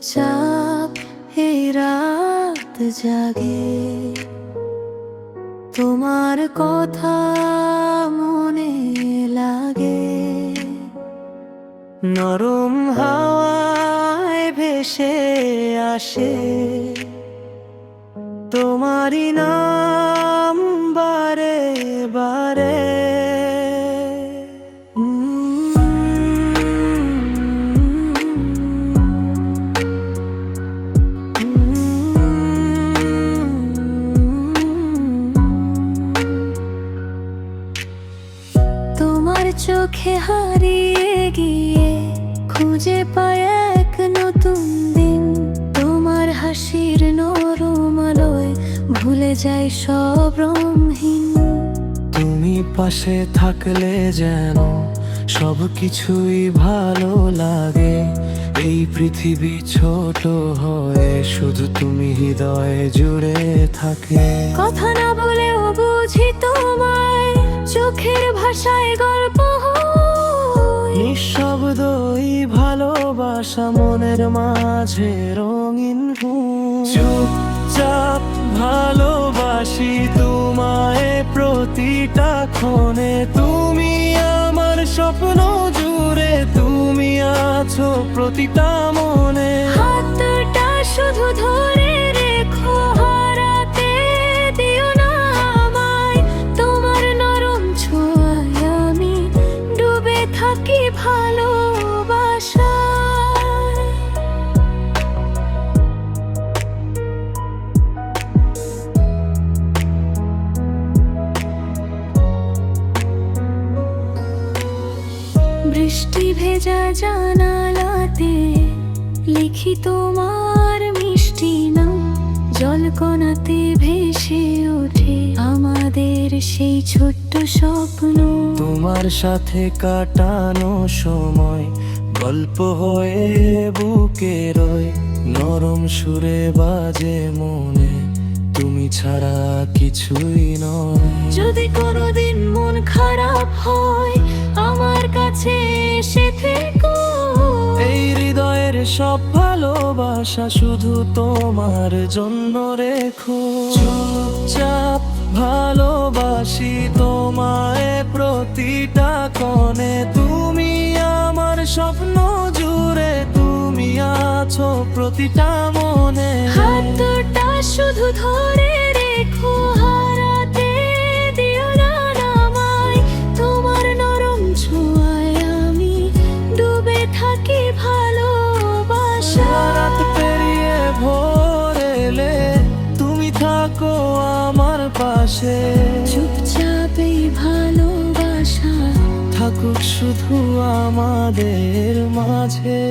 চুপচাপ এই রাত জাগে, তোমার কথা মনে লাগে। নরম হাওয়ায় ভেসে আসে তোমারই নাম বারে বারে। তোমার চোখে হারিয়ে গিয়ে খুঁজে পায় এক নতুন দিন। তোমার হাসির নরম আলোয় ভুলে যায় সব রঙহীন। তুমি পাশে থাকলে যেন সব কিছুই ভালো লাগে। এই পৃথিবী ছোট হয়ে শুধু তুমি হৃদয়ে জুড়ে থাকে। কথা না বলেও বুঝি তোমায়, চোখের ভাষায় গল্প হয়। নিঃশব্দই ভালোবাসা মনের মাঝে রঙিন ফুল। চুপচাপ ভালোবাসি তোমায় প্রতিটা ক্ষণে। তুমি আমার স্বপ্ন জুড়ে, তুমি আছো প্রতিটা মনে। হাতটা শুধু ধরে রেখো, হারাতে দিও না আমায়। তোমার নরম ছোঁয়ায় আমি ডুবে থাকি ভালোবাসায়। বৃষ্টি ভেজা জানালাতে লিখি তোমার মিষ্টি নাম। জলকণাতে ভেসে ওঠে আমাদের সেই ছোট্ট স্বপ্ন। তোমার সাথে কাটানো সময় গল্প হয়ে বুকে রয়। নরম সুরে বাজে মনে, তুমি ছাড়া কিছুই নয়। যদি কোনোদিন মন খারাপ হয় আমার কাছে এসে থেকো। এই হৃদয়ের সব ভালোবাসা শুধু তোমার জন্য রেখো। চুপচাপ ভালোবাসি তোমায় প্রতিটা ক্ষণে। তুমি আমার স্বপ্ন জুড়ে, তুমি আছো প্রতিটা মনে। হাতটা শুধু ধরে রেখো, হারাতে দিও না আমায়। তোমার নরম ছোঁয়ায় আমি ডুবে থাকি ভালোবাসায়। রাত পেরিয়ে ভোর এলে তুমি থাকো আমার পাশে। চুপচাপ এই ভালোবাসা থাকুক শুধু আমাদের মাঝে।